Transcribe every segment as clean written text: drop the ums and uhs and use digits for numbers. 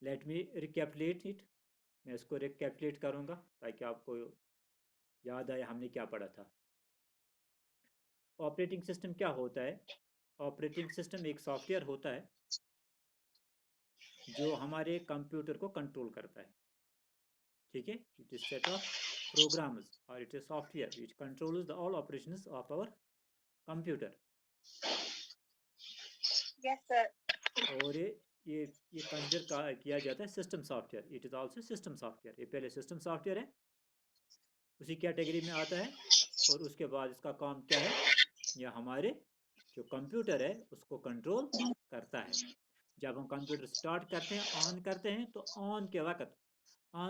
Let me रिकैपिटुलेट it. मैं इसको रिकैपिटुलेट करूँगा ताकि आपको याद आए हमने क्या पढ़ा था। ऑपरेटिंग सिस्टम क्या होता है? ऑपरेटिंग सिस्टम एक सॉफ्टवेयर होता है जो हमारे कंप्यूटर को कंट्रोल करता है। ठीक है, it is set of programs और it is software which controls the all operations of our computer. Yes, sir. और ये कंसिडर किया जाता है system software. It is also system software. ये पहले सिस्टम सॉफ्टवेयर है, उसी कैटेगरी में आता है। और उसके बाद इसका काम क्या है? यह हमारे जो कंप्यूटर है उसको कंट्रोल करता है। जब हम कंप्यूटर स्टार्ट करते हैं, ऑन करते हैं, तो ऑन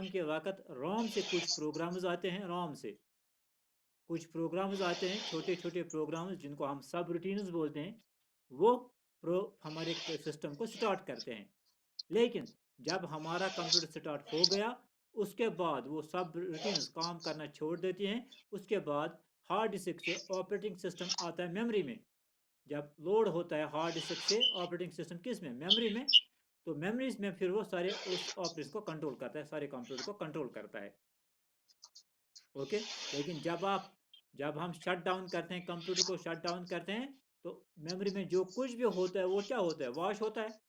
के वक्त रोम से कुछ प्रोग्राम्स आते हैं। रोम से कुछ प्रोग्राम्स आते हैं, छोटे छोटे प्रोग्राम्स जिनको हम सब रूटीन्स बोलते हैं। वो हमारे सिस्टम को स्टार्ट करते हैं। लेकिन जब हमारा कंप्यूटर स्टार्ट हो गया, उसके बाद वो सब रूटीन्स काम करना छोड़ देती हैं। उसके बाद हार्ड डिस्क से ऑपरेटिंग सिस्टम आता है मेमोरी में। जब लोड होता है हार्ड डिस्क से ऑपरेटिंग सिस्टम किस में? मेमोरी में। तो मेमोरीज में फिर वो सारे उस ऑपरेशन को कंट्रोल करता है, सारे कंप्यूटर को कंट्रोल करता है। ओके। लेकिन जब हम शट डाउन करते हैं, कंप्यूटर को शट डाउन करते हैं, तो मेमोरी में जो कुछ भी होता है वो क्या होता है? वॉश होता है।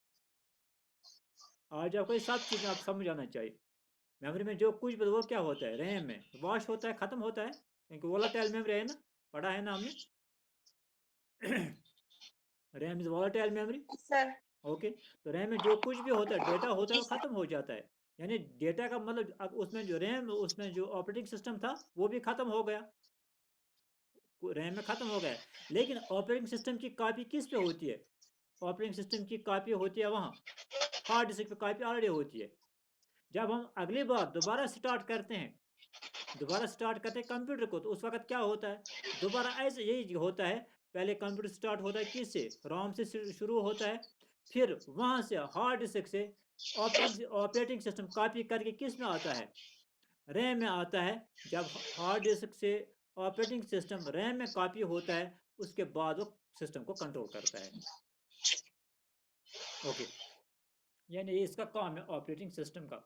आज आपको ये सब चीज़ें आप समझ आना चाहिए। मेमोरी में जो कुछ भी वो क्या होता है? रैम में वॉश होता है, खत्म होता है, क्योंकि वोलाटाइल मेमोरी है ना, पढ़ा है ना हमने। RAM is volatile memory. Yes, sir. Okay. तो रैम में जो कुछ भी होता है, डेटा होता है, वो खत्म हो जाता है। यानी डेटा का मतलब अब उसमें जो रैम, उसमें जो ऑपरेटिंग सिस्टम था वो भी खत्म हो गया, रैम में खत्म हो गया। लेकिन ऑपरेटिंग सिस्टम की कॉपी किस पे होती है? ऑपरेटिंग सिस्टम की कॉपी होती है वहाँ हार्ड डिस्क पे, कॉपी ऑलरेडी होती है। जब हम अगली बार दोबारा स्टार्ट करते हैं, दोबारा स्टार्ट करते हैं कंप्यूटर को, तो उस वक्त क्या होता है? दोबारा ऐसे यही होता है। पहले कंप्यूटर स्टार्ट होता है किससे? रोम से शुरू होता है। फिर वहाँ से हार्ड डिस्क से ऑपरेटिंग ऑपरेटिंग सिस्टम कॉपी करके किस में आता है? रैम में आता है। जब हार्ड डिस्क से ऑपरेटिंग सिस्टम रैम में कॉपी होता है, उसके बाद वो सिस्टम को कंट्रोल करता है। ओके। यानी ये इसका काम है ऑपरेटिंग सिस्टम का।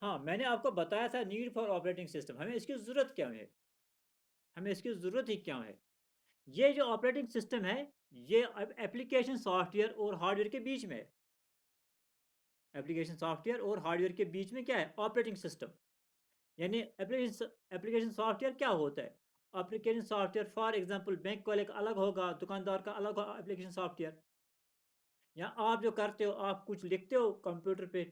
हाँ, मैंने आपको बताया था नीड फॉर ऑपरेटिंग सिस्टम, हमें इसकी ज़रूरत क्या है? हमें इसकी ज़रूरत ही क्या है? ये जो ऑपरेटिंग सिस्टम है, ये एप्लीकेशन सॉफ्टवेयर और हार्डवेयर के बीच में है। एप्लीकेशन सॉफ्टवेयर और हार्डवेयर के बीच में क्या है? Operating system. यानी एप्लीकेशन सॉफ्टवेयर क्या होता है? Application software for example bank वाले का अलग होगा, दुकानदार का अलग होगा एप्लीकेशन सॉफ्टवेयर। या आप जो करते हो, आप कुछ लिखते हो कंप्यूटर पे,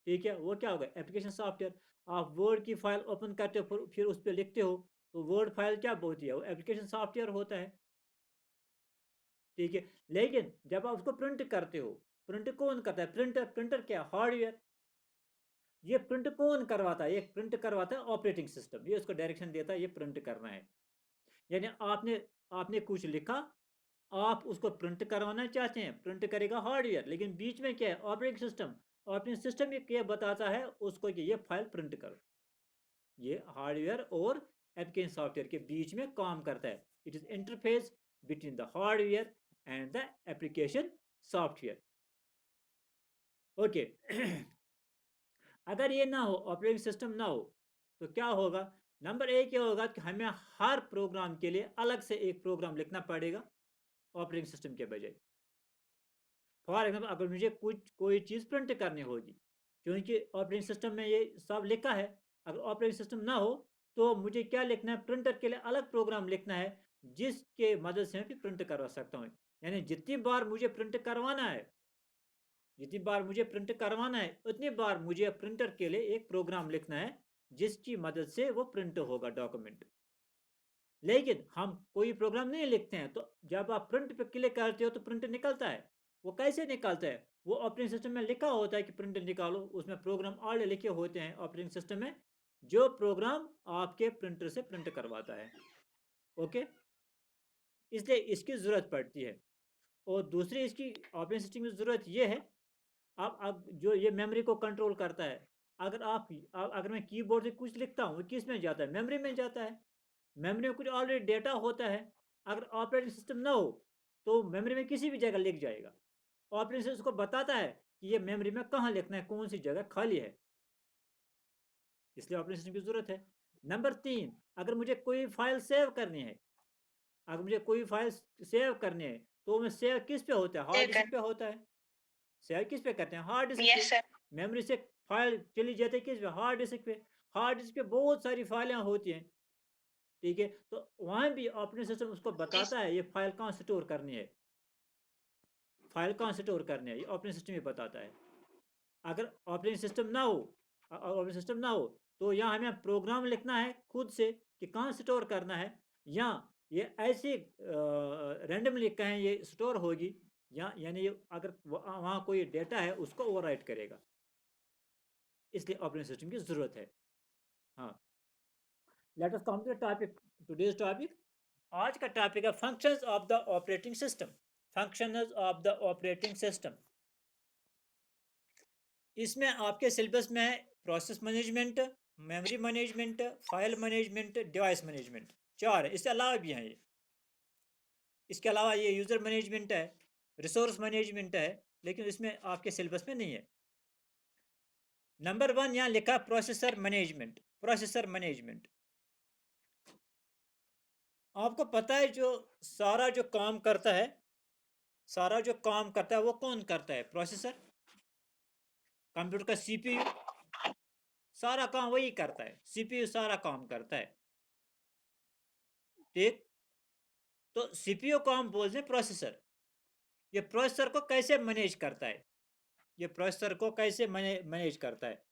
ठीक है, वो क्या होगा? Application software. आप वर्ड की फाइल ओपन करते हो, फिर उस पर लिखते हो, तो वर्ड फाइल क्या होती है? वो एप्लीकेशन सॉफ्टवेयर होता है। ठीक है। लेकिन जब आप उसको प्रिंट करते हो, प्रिंट कौन करता है? प्रिंटर। प्रिंटर क्या? हार्डवेयर। ये प्रिंट कौन करवाता है? ये प्रिंट करवाता है ऑपरेटिंग सिस्टम। ये उसको डायरेक्शन देता है, ये प्रिंट करना है। यानी आपने आपने कुछ लिखा, आप उसको प्रिंट करवाना चाहते हैं, प्रिंट करेगा हार्डवेयर, लेकिन बीच में क्या है? Operating system. ऑपरेटिंग सिस्टम ये क्या बताता है उसको कि ये फाइल प्रिंट करो। ये हार्डवेयर और एप्लीकेशन सॉफ्टवेयर के बीच में काम करता है। It is interface between the hardware and the application software. Okay. अगर ये ना हो, ऑपरेटिंग सिस्टम ना हो, तो क्या होगा? नंबर एक ये होगा कि हमें हर प्रोग्राम के लिए अलग से एक प्रोग्राम लिखना पड़ेगा ऑपरेटिंग सिस्टम के बजाय। फॉर एग्जाम्पल अगर मुझे कुछ कोई चीज़ प्रिंट करनी होगी, क्योंकि ऑपरेटिंग सिस्टम में ये सब लिखा है। अगर ऑपरेटिंग सिस्टम ना हो, तो मुझे क्या लिखना है? प्रिंटर के लिए अलग प्रोग्राम लिखना है, जिसके मदद से मैं फिर प्रिंट करवा सकता हूँ। यानी जितनी बार मुझे प्रिंट करवाना है, जितनी बार मुझे प्रिंट करवाना है, उतनी बार मुझे प्रिंटर के लिए एक प्रोग्राम लिखना है, जिसकी मदद से वो प्रिंट होगा डॉक्यूमेंट। लेकिन हम कोई प्रोग्राम नहीं लिखते हैं, तो जब आप प्रिंट पे क्लिक करते हो तो प्रिंट निकलता है। वो कैसे निकलता है? वो ऑपरेटिंग सिस्टम में लिखा होता है कि प्रिंट निकालो, उसमें प्रोग्राम ऑलरेडी लिखे होते हैं ऑपरेटिंग सिस्टम में, जो प्रोग्राम आपके प्रिंटर से प्रिंट करवाता है। ओके। इसलिए इसकी ज़रूरत पड़ती है। और दूसरी इसकी ऑपरेटिंग सिस्टम की ज़रूरत ये है, अब जो ये मेमोरी को कंट्रोल करता है। अगर मैं कीबोर्ड से कुछ लिखता हूँ, किस में जाता है? मेमोरी में जाता है। मेमोरी में कुछ ऑलरेडी डेटा होता है। अगर ऑपरेटिंग सिस्टम ना हो, तो मेमोरी में किसी भी जगह लिख जाएगा। ऑपरेटिंग सिस्टम उसको बताता है कि ये मेमोरी में कहाँ लिखना है, कौन सी जगह खाली है, इसलिए ऑपरेटिंग सिस्टम की ज़रूरत है। नंबर 3, अगर मुझे कोई फाइल सेव करनी है, अगर मुझे कोई फाइल सेव करनी है, तो मैं सेव किस पे होता है, हार्ड ठीक है। डिस्क पे होता है। सेव किस पे करते हैं, हार्ड डिस्क पे। Yes sir. मेमोरी से फाइल चली जाती है किस पे, हार्ड डिस्क पे। हार्ड डिस्क पे बहुत सारी फाइलें होती हैं, ठीक है, तो वहाँ भी ऑपरेटिंग सिस्टम उसको जी बताता है ये फाइल कहाँ स्टोर करनी है, फाइल कहाँ स्टोर करनी है, ये ऑपरेटिंग सिस्टम ही बताता है। अगर ऑपरेटिंग सिस्टम ना हो, ऑपरेटिंग सिस्टम ना हो, तो यहाँ हमें प्रोग्राम लिखना है खुद से कि कहाँ स्टोर करना है, या ये ऐसे रैंडमली कहें ये स्टोर होगी, या यानी ये अगर वहाँ कोई डेटा है उसको ओवरराइट करेगा, इसलिए ऑपरेटिंग सिस्टम की ज़रूरत है। हाँ, let us come to the topic, today's topic. आज का टॉपिक है functions of the operating system. Functions of the operating system, इसमें आपके सिलेबस में है process management, memory management, file management, device management, 4 है। इसके अलावा भी हैं ये, इसके अलावा ये यूज़र मैनेजमेंट है, रिसोर्स मैनेजमेंट है, लेकिन इसमें आपके सिलेबस में नहीं है। नंबर 1 यहाँ लिखा प्रोसेसर मैनेजमेंट। प्रोसेसर मैनेजमेंट, आपको पता है जो सारा जो काम करता है, सारा जो काम करता है वो कौन करता है, प्रोसेसर। कंप्यूटर का सीपीयू सारा काम वही करता है, सीपीयू सारा काम करता है, ठीक। तो सीपीयू को हम बोलते हैं प्रोसेसर। ये प्रोसेसर को कैसे मैनेज करता है, ये प्रोसेसर को कैसे मैनेज करता है,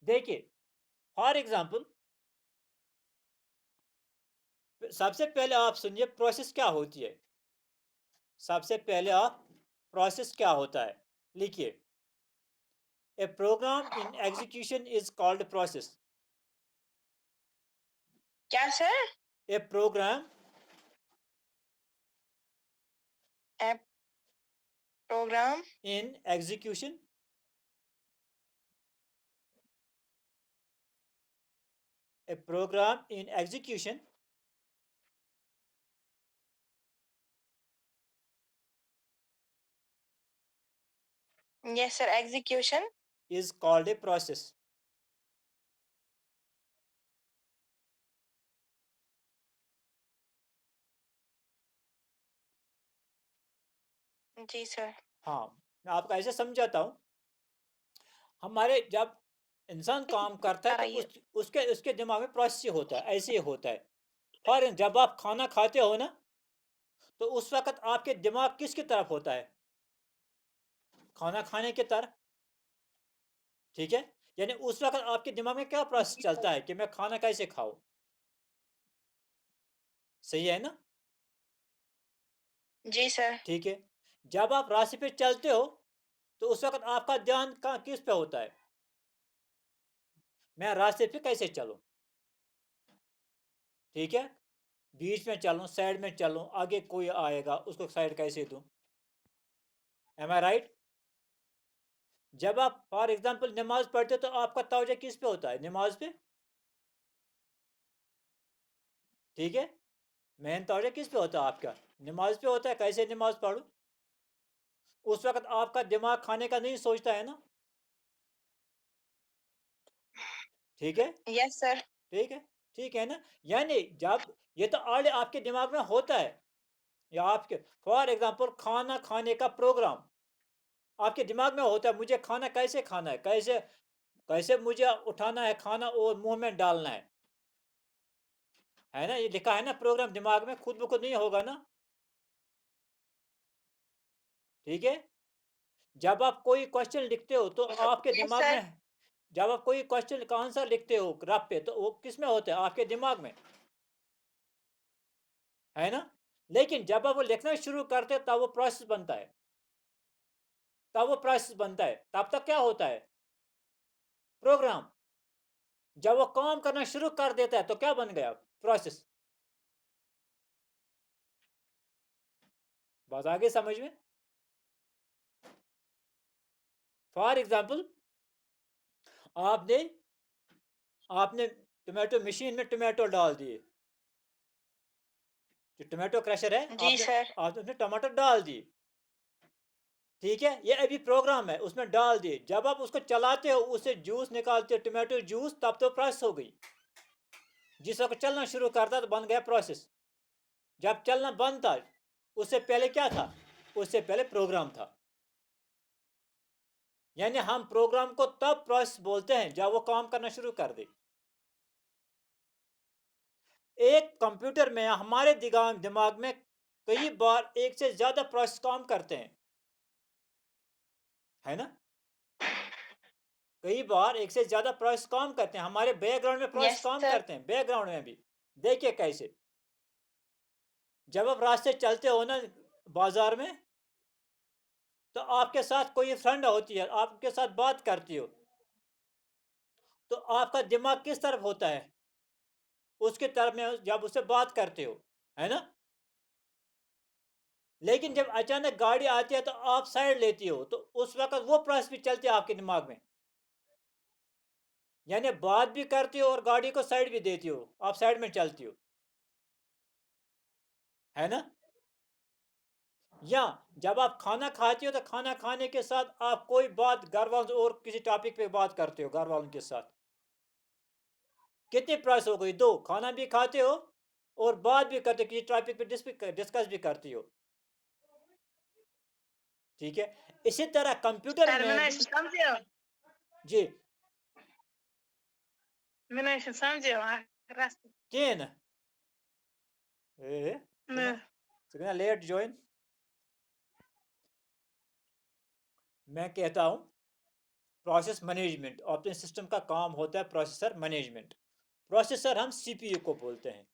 देखिए। फॉर एग्जांपल, सबसे पहले आप सुनिए प्रोसेस क्या होती है। सबसे पहले आप प्रोसेस क्या होता है लिखिए। A program in execution is called process. क्या सर? A program a program in execution, a program in execution yes sir, execution. Is called a process. जी सर। हाँ, मैं आपको ऐसे समझाता हूँ। हमारे जब इंसान काम करता है तो आइए। उसके उसके दिमाग में प्रोसेस ही होता है, ऐसे ही होता है। फॉर जब आप खाना खाते हो ना, तो उस वक्त आपके दिमाग किसकी तरफ होता है, खाना खाने की तरफ, ठीक है। यानी उस वक्त आपके दिमाग में क्या प्रोसेस जी चलता सर। है कि मैं खाना कैसे खाऊं, सही है ना, जी सर। ठीक है। जब आप रास्ते पे चलते हो, तो उस वक्त आपका ध्यान कहाँ किस पे होता है, मैं रास्ते पे कैसे चलूं, ठीक है। बीच में चलूं, साइड में चलूं, आगे कोई आएगा उसको साइड कैसे दूं, एम आई राइट। जब आप फॉर एग्जांपल नमाज पढ़ते हो, तो आपका तवज्जो किस पे होता है, नमाज पे, ठीक है। मेन तवज्जो किस पे होता है आपका, नमाज पे होता है, कैसे नमाज पढ़ूं। उस वक्त आपका दिमाग खाने का नहीं सोचता है ना, ठीक है, यस सर। ठीक है, ठीक है ना। यानी जब ये तो ऑलरेडी आपके दिमाग में होता है, या आपके फॉर एग्जांपल खाना खाने का प्रोग्राम आपके दिमाग में होता है, मुझे खाना कैसे खाना है, कैसे कैसे मुझे उठाना है खाना और मुंह में डालना है ना, ये लिखा है ना प्रोग्राम दिमाग में, खुद ब खुद नहीं होगा ना, ठीक है। जब आप कोई क्वेश्चन लिखते हो तो आपके यस दिमाग सर। में, जब आप कोई क्वेश्चन का आंसर लिखते हो रफ पे, तो वो किस में होता है, आपके दिमाग में, है ना। लेकिन जब आप वो लिखना शुरू करते हैं, तब वो प्रोसेस बनता है, तब वो प्रोसेस बनता है, तब तक क्या होता है, प्रोग्राम। जब वो काम करना शुरू कर देता है तो क्या बन गया, प्रोसेस। बात आगे समझ में। फॉर एग्जाम्पल, आपने आपने टोमेटो मशीन में टोमेटो डाल दिए, जो टोमेटो क्रशर है, जी आपने सर। आपने टमाटर डाल दिए, ठीक है, ये अभी प्रोग्राम है, उसमें डाल दिए। जब आप उसको चलाते हो, उससे जूस निकालते हो, टोमेटो जूस, तब तो प्रोसेस हो गई। जिस वक्त चलना शुरू करता तो बन गया प्रोसेस। जब चलना बंद था, उससे पहले क्या था? उससे पहले प्रोग्राम था। यानी हम प्रोग्राम को तब प्रोसेस बोलते हैं जब वो काम करना शुरू कर दे। एक कंप्यूटर में हमारे दिमाग में कई बार एक से ज्यादा प्रोसेस काम करते हैं, है ना? कई बार एक से ज्यादा प्रोसेस काम करते हैं, हमारे बैकग्राउंड में प्रोसेस Yes, काम sir. करते हैं, बैकग्राउंड में भी। देखिए कैसे, जब आप रास्ते चलते हो ना बाजार में, तो आपके साथ कोई फ्रेंड होती है, आपके साथ बात करती हो, तो आपका दिमाग किस तरफ होता है? उसके तरफ में, जब उससे बात करते हो, है ना? लेकिन जब अचानक गाड़ी आती है तो आप साइड लेती हो, तो उस वक्त वो प्रोसेस भी चलती है आपके दिमाग में। यानी बात भी करती हो और गाड़ी को साइड भी देती हो, आप साइड में चलती हो, है ना? या जब आप खाना खाती हो तो खाना खाने के साथ आप कोई बात घर वालों और किसी टॉपिक पे बात करते हो घर वालों के साथ। कितनी प्रोसेस हो गई? दो। खाना भी खाते हो और बात भी करते हो, किसी टॉपिक पे डिस्कस भी करती हो। ठीक है, इसी तरह कंप्यूटर में भी। Termination समझे? जी। Termination समझे? रास्ते तीन ए में सुना लेट ज्वाइन। मैं कहता हूं प्रोसेस मैनेजमेंट, ऑपरेटिंग सिस्टम का काम होता है प्रोसेसर मैनेजमेंट। प्रोसेसर हम सीपीयू को बोलते हैं,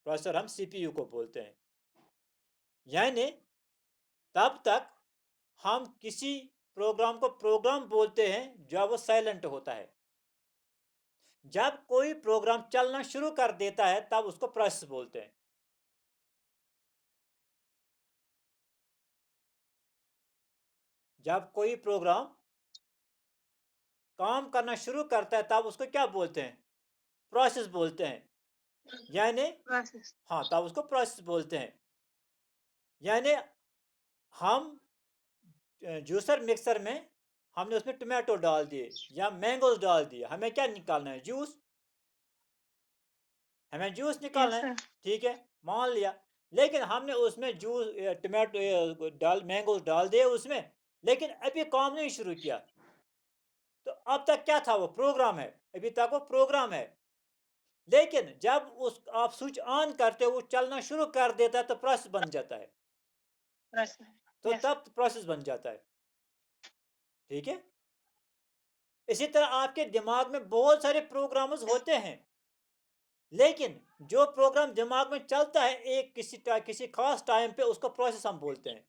प्रोसेसर हम सीपीयू को बोलते हैं। यानी तब तक हम किसी प्रोग्राम को प्रोग्राम बोलते हैं जब वो साइलेंट होता है। जब कोई प्रोग्राम चलना शुरू कर देता है तब उसको प्रोसेस बोलते हैं। जब कोई प्रोग्राम काम करना शुरू करता है तब उसको क्या बोलते हैं? प्रोसेस बोलते हैं। यानी process. हाँ, तब उसको प्रोसेस बोलते हैं। यानी हम जूसर मिक्सर में हमने उसमें टोमेटो डाल दिए या मैंगोज डाल दिए, हमें क्या निकालना है? जूस। हमें जूस निकालना Yes, है, sir. ठीक है, मान लिया। लेकिन हमने उसमें जूस टोमेटो डाल मैंगोज डाल दिए उसमें, लेकिन अभी काम नहीं शुरू किया। तो अब तक क्या था? वो प्रोग्राम है, अभी तक वो प्रोग्राम है। लेकिन जब उस आप स्विच ऑन करते हो, वो चलना शुरू कर देता है तो प्रोसेस बन जाता है। Process. तो Yes. तब प्रोसेस बन जाता है। ठीक है, इसी तरह आपके दिमाग में बहुत सारे प्रोग्राम्स होते हैं, लेकिन जो प्रोग्राम दिमाग में चलता है एक किसी खास टाइम पे, उसको प्रोसेस हम बोलते हैं,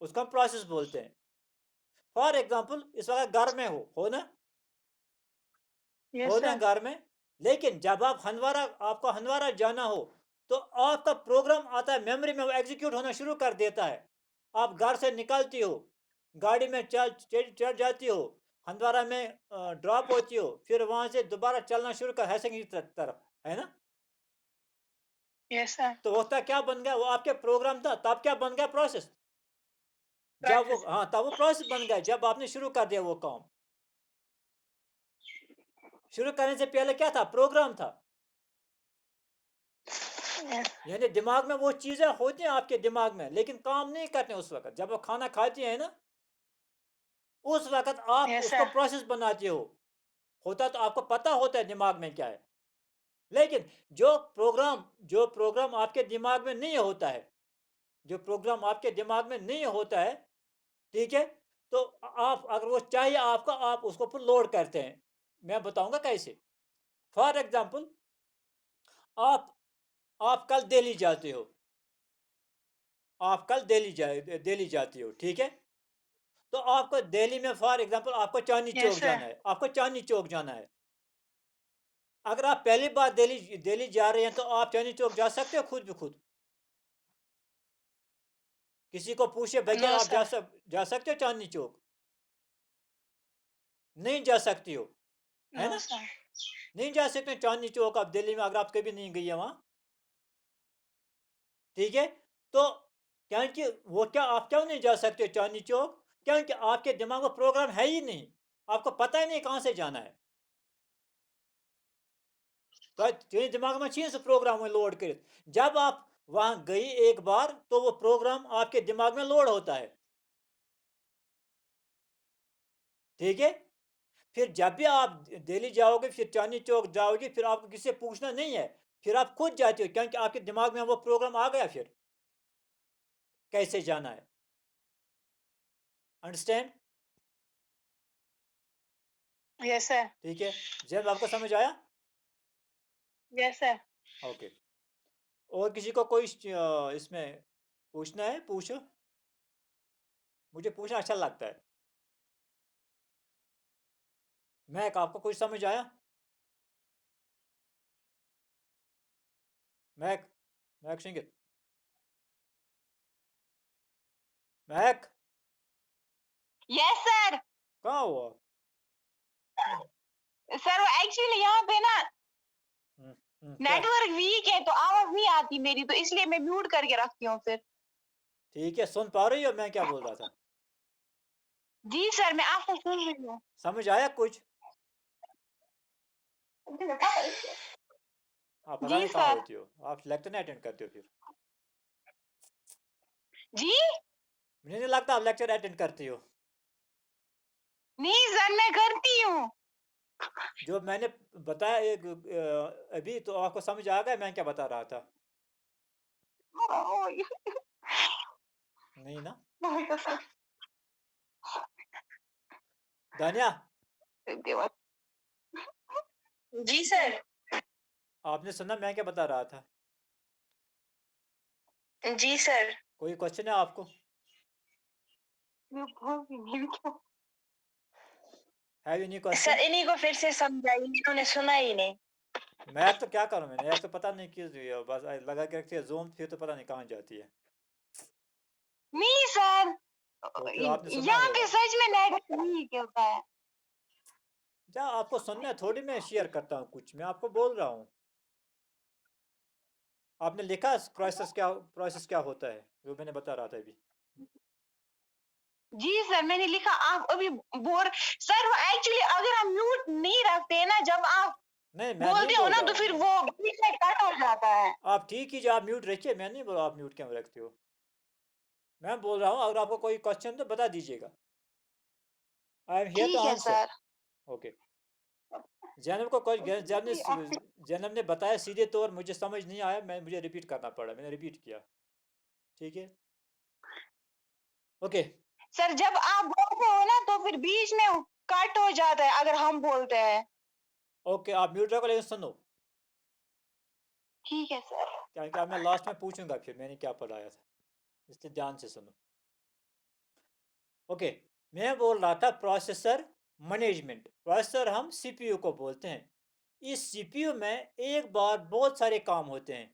उसको हम प्रोसेस बोलते हैं। फॉर एग्जाम्पल, इस वक्त घर में हो ना? Yes, हो ना sir. घर में? लेकिन जब आप हंदवारा, आपको हंदवारा जाना हो, तो आपका प्रोग्राम आता है मेमोरी में, वो एग्जीक्यूट होना शुरू कर देता है। आप घर से निकलती हो, गाड़ी में चढ़ जाती हो, हंदवारा में ड्रॉप होती हो, फिर वहां से दोबारा चलना शुरू कर हैसंग की तरफ, है ना? Yes, sir. तो वो क्या बन गया? वो आपके प्रोग्राम था, तब क्या बन गया? प्रोसेस। जब वो, Process. हाँ, तब वो प्रोसेस बन गया जब आपने शुरू कर दिया वो काम। शुरू करने से पहले क्या था? प्रोग्राम था। Yes. यानी दिमाग में वो चीजें होती हैं आपके दिमाग में, लेकिन काम नहीं करते उस वक्त। जब वो खाना खाती है ना, उस वक्त आप Yes, उसको sir. प्रोसेस बनाते हो। होता तो आपको पता होता है दिमाग में क्या है, लेकिन जो प्रोग्राम आपके दिमाग में नहीं होता है, जो प्रोग्राम आपके दिमाग में नहीं होता है, ठीक है, तो आप अगर वो चाहिए आपको, आप उसको फिर लोड करते हैं। मैं बताऊंगा कैसे। फॉर एग्जाम्पल, आप आप कल दिल्ली जाते हो, आप कल दिल्ली जाती हो, ठीक है? तो आपको दिल्ली में फॉर एग्जांपल आपको चांदनी Yes, चौक sir. जाना है, आपको चांदनी चौक जाना है। अगर आप पहली बार दिल्ली दिल्ली जा रहे हैं तो आप चांदनी चौक जा सकते हो खुद भी खुद? किसी को पूछे बगैर No, आप sir. जा सकते हो चांदनी चौक? नहीं जा सकती हो, है No, ना? sir. नहीं जा सकते चांदनी चौक आप दिल्ली में, अगर आप कभी नहीं गई है वहां, ठीक है? तो क्योंकि वो क्या आप क्यों नहीं जा सकते चांदनी चौक? क्योंकि आपके दिमाग में प्रोग्राम है ही नहीं, आपको पता ही नहीं कहाँ से जाना है। तो तेरे दिमाग में चाहिए से प्रोग्राम में लोड कर, जब आप वहां गई एक बार तो वो प्रोग्राम आपके दिमाग में लोड होता है, ठीक है। फिर जब भी आप दिल्ली जाओगे, फिर चांदनी चौक जाओगे, फिर आपको किसी से पूछना नहीं है, फिर आप खुद जाते हो क्योंकि आपके दिमाग में वो प्रोग्राम आ गया फिर कैसे जाना है। अंडरस्टैंड? Yes, sir. ठीक है, जैन आपको समझ आया? Yes, sir. ओके। और किसी को कोई इसमें पूछना है? पूछो, मुझे पूछना अच्छा लगता है। मैं आपको कुछ समझ आया? Mac, Mac Singh, Mac yes sir. कहाँ हुआ? सर वो एक्चुअली यहाँ पे ना क्या? नेटवर्क वीक है तो आवाज नहीं आती मेरी, तो इसलिए मैं म्यूट करके रखती हूँ फिर। ठीक है, सुन पा रही हो मैं क्या बोल रहा था? जी सर, मैं आपको सुन रही हूँ। समझ आया कुछ? आप पता जी नहीं कहाँ सर। होती हो, आप लेक्चर नहीं अटेंड करते हो फिर। जी मुझे नहीं लगता आप लेक्चर अटेंड करती हो। नहीं सर, मैं करती हूँ। जो मैंने बताया एक अभी, तो आपको समझ आ गया मैं क्या बता रहा था? नहीं ना? दानिया, जी सर। आपने सुना मैं क्या बता रहा था? जी सर। कोई क्वेश्चन है आपको? है यू नहीं सर क्वेश्चन? इन्हीं को फिर से समझाइए, इन्होंने सुना ही नहीं। मैथ तो क्या करूं मैंने, एक तो पता नहीं क्यों बस लगा के रखती है जूम, फिर तो पता नहीं कहाँ जाती है। नहीं सर, तो फिर आपने सुना यहाँ पे होगा। सच में नेट वीक होता है। क्या आपको सुनना है? थोड़ी मैं शेयर करता हूँ कुछ, मैं आपको बोल रहा हूँ। आपने लिखा प्रोसेस क्या होता है जो मैंने बता रहा था अभी? जी सर, मैंने लिखा। आप अभी बोर सर, वो एक्चुअली अगर हम म्यूट नहीं रखते हैं ना, जब आप नहीं, मैं नहीं बोलते हो बोल ना, रहा तो फिर हूँ। वो बीच में कट हो जाता है। आप ठीक ही जो आप म्यूट रखिए, मैं नहीं बोला आप म्यूट क्यों रखते हो। मैं बोल रहा हूँ अगर आपको कोई क्वेश्चन तो बता दीजिएगा, आई एम हियर टू ठीक है आंसर। सर। ओके। जैनब को कोई जैनब ने बताया सीधे तौर, मुझे समझ नहीं आया, मुझे रिपीट करना पड़ा, मैंने रिपीट किया, ठीक है। ओके। सर जब आप बोलते हो ना, तो फिर बीच में कट हो जाता है अगर हम बोलते हैं। ओके, आप म्यूट रखो लेकिन सुनो, ठीक है सर। क्योंकि अब मैं लास्ट में पूछूंगा फिर मैंने क्या पढ़ाया था, इसलिए ध्यान से सुनो। ओके, मैं बोल रहा था प्रोसेसर मैनेजमेंट। प्रोसेसर हम सीपीयू को बोलते हैं। इस सीपीयू में एक बार बहुत सारे काम होते हैं,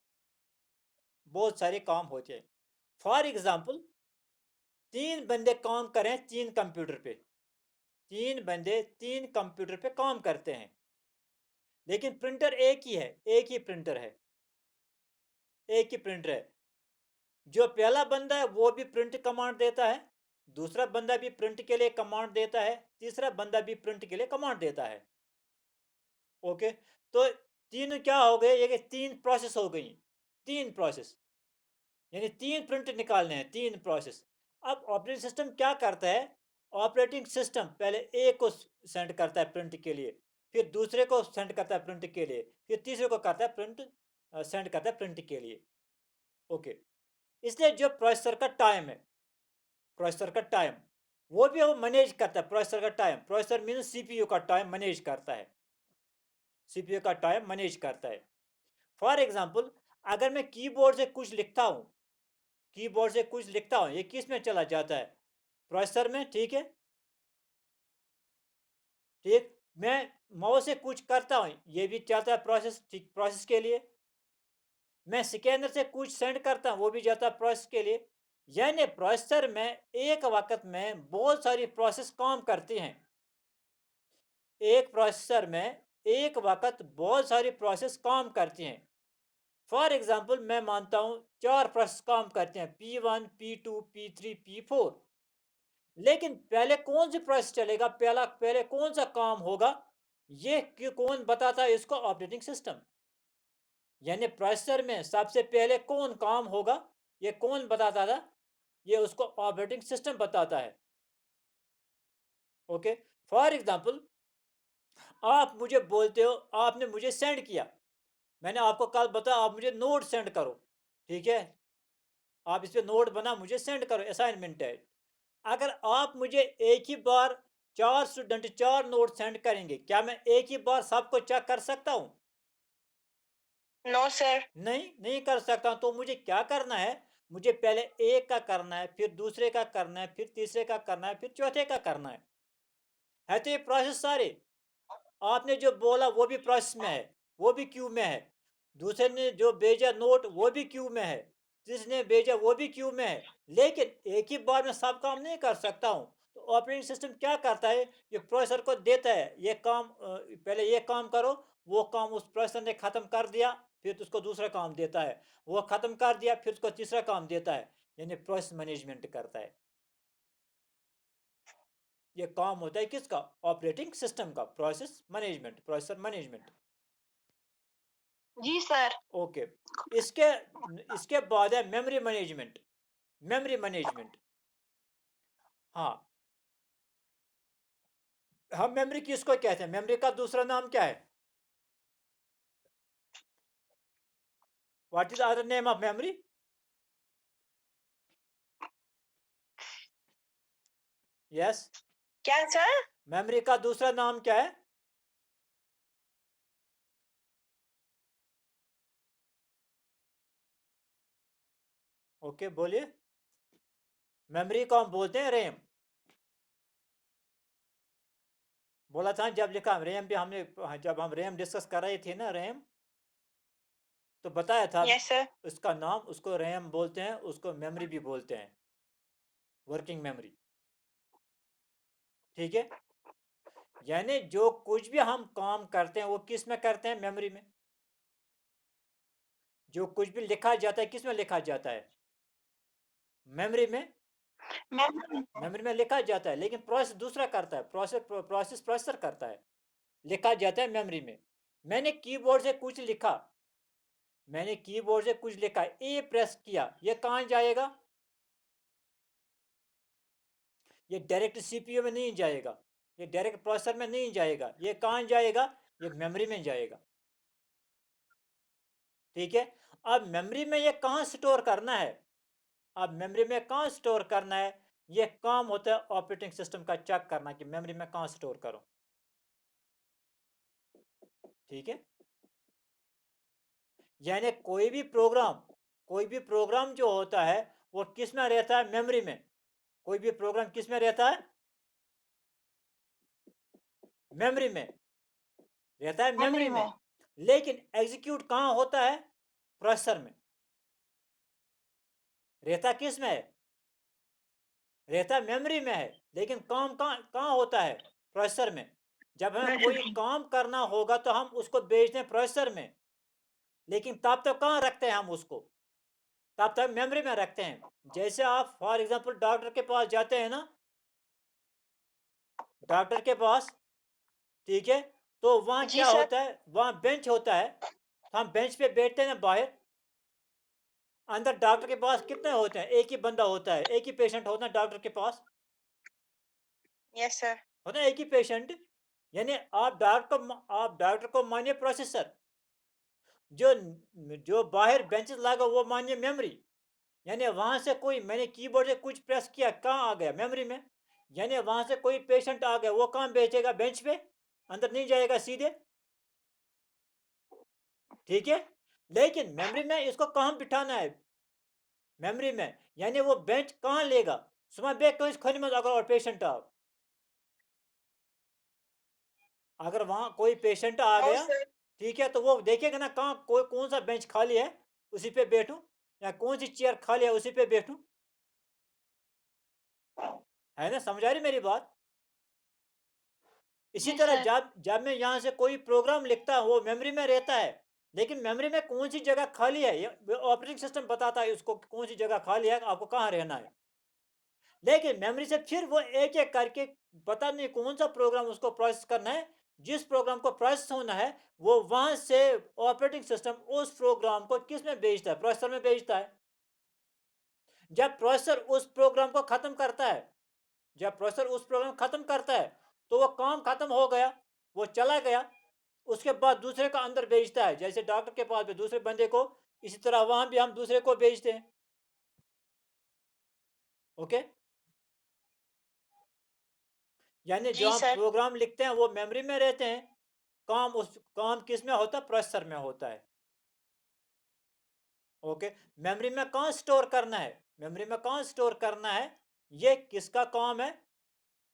बहुत सारे काम होते हैं। फॉर एग्जांपल, तीन बंदे काम कर रहे हैं तीन कंप्यूटर पे, तीन बंदे तीन कंप्यूटर पे काम करते हैं, लेकिन प्रिंटर एक ही है, एक ही प्रिंटर है, एक ही प्रिंटर है। जो पहला बंदा है वो भी प्रिंट कमांड देता है, दूसरा बंदा भी प्रिंट के लिए कमांड देता है, तीसरा बंदा भी प्रिंट के लिए कमांड देता है। ओके, तो तीन क्या हो गए, ये तीन प्रोसेस हो गई, तीन प्रोसेस, यानी तीन प्रिंट निकालने हैं, तीन प्रोसेस। अब ऑपरेटिंग सिस्टम क्या करता है? ऑपरेटिंग सिस्टम पहले एक को सेंड करता है प्रिंट के लिए, फिर दूसरे को सेंड करता है प्रिंट के लिए, फिर तीसरे को करता है सेंड करता है प्रिंट के लिए। ओके, इसलिए जो प्रोसेसर का टाइम है, प्रोसेसर का टाइम वो भी वो मैनेज करता है। प्रोसेसर का टाइम, प्रोसेसर मीन सीपीयू का टाइम मैनेज करता है, सीपीयू का टाइम मैनेज करता है। फॉर एग्जांपल, अगर मैं कीबोर्ड से कुछ लिखता हूँ, कीबोर्ड से कुछ लिखता हूँ, ये किस में चला जाता है? प्रोसेसर में, ठीक है। ठीक, मैं माउस से कुछ करता हूँ, ये भी चलता है प्रोसेस, ठीक, प्रोसेस के लिए। मैं स्कैनर से कुछ सेंड करता हूँ, वो भी जाता है प्रोसेस के लिए। यानी प्रोसेसर में एक वक्त में बहुत सारी प्रोसेस काम करती हैं, एक प्रोसेसर में एक वक्त बहुत सारी प्रोसेस काम करती हैं। फॉर एग्जाम्पल मैं मानता हूं 4 प्रोसेस काम करते हैं, P1, P2, P3, P4। लेकिन पहले कौन सी प्रोसेस चलेगा, पहले कौन सा काम होगा, ये कौन बताता है इसको? Operating system. यानी प्रोसेसर में सबसे पहले कौन काम होगा, ये कौन बताता था? ये उसको ऑपरेटिंग सिस्टम बताता है। ओके, फॉर एग्जाम्पल आप मुझे बोलते हो, आपने मुझे सेंड किया, मैंने आपको कल बताया आप मुझे नोट सेंड करो, ठीक है, आप इस पे नोट बना मुझे सेंड करो, असाइनमेंट है। अगर आप मुझे एक ही बार 4 स्टूडेंट 4 नोट सेंड करेंगे, क्या मैं एक ही बार सबको चेक कर सकता हूं? No sir. नहीं, नहीं कर सकता। तो मुझे क्या करना है? मुझे पहले एक का करना है, फिर दूसरे का करना है, फिर तीसरे का करना है, फिर चौथे का करना है तो ये प्रोसेस सारे आपने जो बोला वो भी प्रोसेस में है, वो भी क्यू में है। दूसरे ने जो भेजा नोट वो भी क्यू में है, जिसने भेजा वो भी क्यू में है। लेकिन एक ही बार में सब काम नहीं कर सकता हूँ। तो ऑपरेटिंग सिस्टम क्या करता है? ये प्रोसेसर को देता है ये काम, पहले ये काम करो, वो काम उस प्रोसेसर ने खत्म कर दिया, फिर उसको दूसरा काम देता है, वो खत्म कर दिया, फिर उसको तीसरा काम देता है। यानी प्रोसेस मैनेजमेंट करता है। ये काम होता है किसका? ऑपरेटिंग सिस्टम का, प्रोसेस मैनेजमेंट, प्रोसेसर मैनेजमेंट। जी सर। ओके, इसके इसके बाद है मेमोरी मैनेजमेंट। मेमोरी मैनेजमेंट, हाँ, हम मेमोरी किसको कहते हैं? मेमोरी का दूसरा नाम क्या है? What is other name of memory? Yes, क्या सर? मेमोरी का दूसरा नाम क्या है? ओके, बोलिए। मेमोरी को हम बोलते हैं रैम। बोला था जब लिखा रैम पे हमने, जब हम रैम डिस्कस कर रहे थे ना, रैम, तो बताया था यस सर। उसका नाम, उसको रैम बोलते हैं, उसको मेमोरी भी बोलते हैं, वर्किंग मेमोरी, ठीक है। यानी जो कुछ भी हम काम करते हैं वो किस में करते हैं? मेमोरी में। जो कुछ भी लिखा जाता है किस में लिखा जाता है? मेमोरी में। मैम। मेमोरी में लिखा जाता है, लेकिन प्रोसेस दूसरा करता है, प्रोसेसर करता है, लिखा जाता है मेमोरी में। मैंने कीबोर्ड से कुछ लिखा, मैंने कीबोर्ड से कुछ लिखा, ए प्रेस किया, ये कहाँ जाएगा? ये डायरेक्ट सीपीयू में नहीं जाएगा, ये डायरेक्ट प्रोसेसर में नहीं जाएगा, ये कहाँ जाएगा? ये मेमोरी में जाएगा, ठीक है। अब मेमोरी में ये कहाँ स्टोर करना है? अब मेमोरी में कहाँ स्टोर करना है? ये काम होता है ऑपरेटिंग सिस्टम का, चेक करना कि मेमोरी में कहाँ स्टोर करो, ठीक है। यानी कोई भी प्रोग्राम जो होता है वो किस में रहता है? मेमोरी में। कोई भी प्रोग्राम किस में रहता है? मेमोरी में रहता है, मेमोरी मेमोरी में। में। लेकिन एग्जीक्यूट कहाँ होता है? प्रोसेसर में। रहता किस में है? रहता मेमोरी में है, लेकिन काम कहाँ कहाँ होता है? प्रोसेसर में। जब हमें कोई काम करना होगा तो हम उसको भेजते हैं प्रोसेसर में, लेकिन तब तक कहाँ रखते हैं हम उसको? तब तक मेमोरी में रखते हैं। जैसे आप फॉर एग्जांपल डॉक्टर के पास जाते हैं ना, डॉक्टर के पास, ठीक है, तो वहाँ जी क्या सर। होता है? वहाँ बेंच होता है, तो हम बेंच पे बैठते हैं ना बाहर। अंदर डॉक्टर के पास कितने होते हैं? एक ही बंदा होता है, एक ही पेशेंट होता है डॉक्टर के पास, यस सर। होता है एक ही पेशेंट। यानी आप डॉक्टर को मानिए प्रोसेसर, जो जो बाहर बेंचेस लगा वो मानिए मेमोरी। यानी वहां से कोई, मैंने कीबोर्ड से कुछ प्रेस किया, कहाँ आ गया? मेमोरी में। यानी वहां से कोई पेशेंट आ गया, वो कहाँ बेचेगा? बेंच पे, अंदर नहीं जाएगा सीधे, ठीक है। लेकिन मेमोरी में इसको कहाँ बिठाना है? मेमोरी में। यानी वो बेंच कहाँ लेगा? सुबह बैग कहीं खोने में अगर और पेशेंट आ, अगर वहां कोई पेशेंट आ नो गया, सर। ठीक है, तो वो देखेगा ना कहाँ कोई कौन सा बेंच खाली है, उसी पे बैठूं, या कौन सी चेयर खाली है उसी पे बैठूं। है ना, समझ आ रही मेरी बात? इसी जी तरह सर। जब जब मैं यहाँ से कोई प्रोग्राम लिखता हूँ वो मेमोरी में रहता है, लेकिन मेमोरी में कौन सी जगह खाली है ये ऑपरेटिंग सिस्टम बताता है उसको कौन सी जगह खाली है, आपको कहाँ रहना है। लेकिन मेमोरी से फिर वो एक एक करके पता नहीं कौन सा प्रोग्राम उसको प्रोसेस करना है, जिस प्रोग्राम को प्रोसेस होना है वो वहां से ऑपरेटिंग सिस्टम उस प्रोग्राम को किस में भेजता है, प्रोसेसर में भेजता है। जब प्रोसेसर उस प्रोग्राम को खत्म करता है, जब प्रोसेसर उस प्रोग्राम खत्म करता है तो वो काम खत्म हो गया, वो चला गया। उसके बाद दूसरे का अंदर भेजता है, जैसे डॉक्टर के पास भी दूसरे बंदे को, इसी तरह वहां भी हम दूसरे को भेजते हैं। ओके, यानी जो जी हम सर। प्रोग्राम लिखते हैं वो मेमोरी में रहते हैं, काम किस में होता है, प्रोसेसर में होता है। ओके, मेमोरी में कहाँ स्टोर करना है, मेमोरी में कहाँ स्टोर करना है, ये किसका काम है,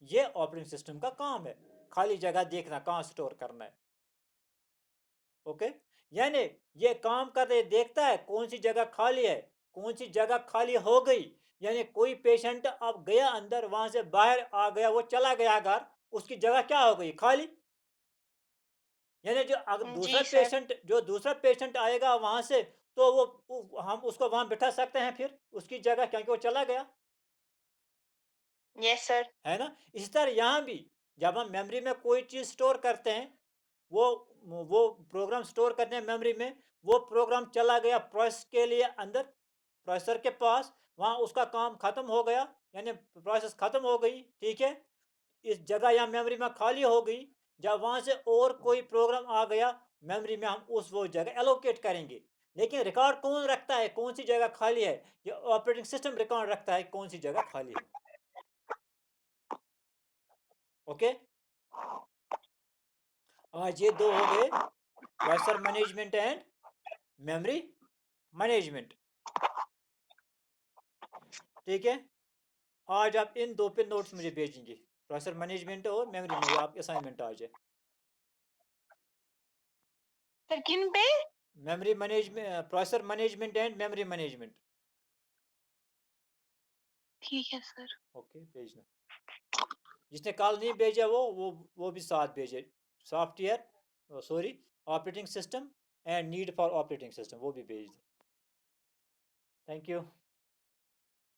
ये ऑपरेटिंग सिस्टम का काम है, खाली जगह देखना कहाँ स्टोर करना है। ओके, यानी ये काम कर रहे देखता है कौन सी जगह खाली है, कौन सी जगह खाली हो गई। यानी कोई पेशेंट अब गया अंदर, वहां से बाहर आ गया, वो चला गया घर, उसकी जगह क्या हो गई, खाली। यानी जो अगर जी सर। दूसरा पेशेंट आएगा वहां से, तो हम उसको वहां बिठा सकते हैं फिर उसकी जगह, क्योंकि वो चला गया, यस सर। है ना। इसी तरह यहाँ भी जब हम मेमोरी में कोई चीज स्टोर करते हैं, वो वो प्रोग्राम स्टोर करते हैं मेमोरी में, वो प्रोग्राम चला गया प्रोसेस के लिए अंदर, प्रोसेसर के पास, वहाँ उसका काम खत्म हो गया, यानी प्रोसेस खत्म हो गई, ठीक है। इस जगह या मेमोरी में खाली हो गई, जब वहाँ से और कोई प्रोग्राम आ गया मेमोरी में, हम उस वो जगह एलोकेट करेंगे। लेकिन रिकॉर्ड कौन रखता है कौन सी जगह खाली है, ये ऑपरेटिंग सिस्टम रिकॉर्ड रखता है कौन सी जगह खाली है। ओके, आज ये दो हो गए, processor management and memory management, ठीक है। आज आप इन दो पे नोट्स मुझे भेजेंगे, प्रोसेसर मैनेजमेंट और मेमोरी में, ये आपके असाइनमेंट आज है। सर किन पे? Memory management, processor management and memory management. ठीक है सर। ओके, भेजना। जिसने कल नहीं भेजा वो भी साथ भेजे, software sorry operating system and need for operating system, वो भी भेज दें। Thank you.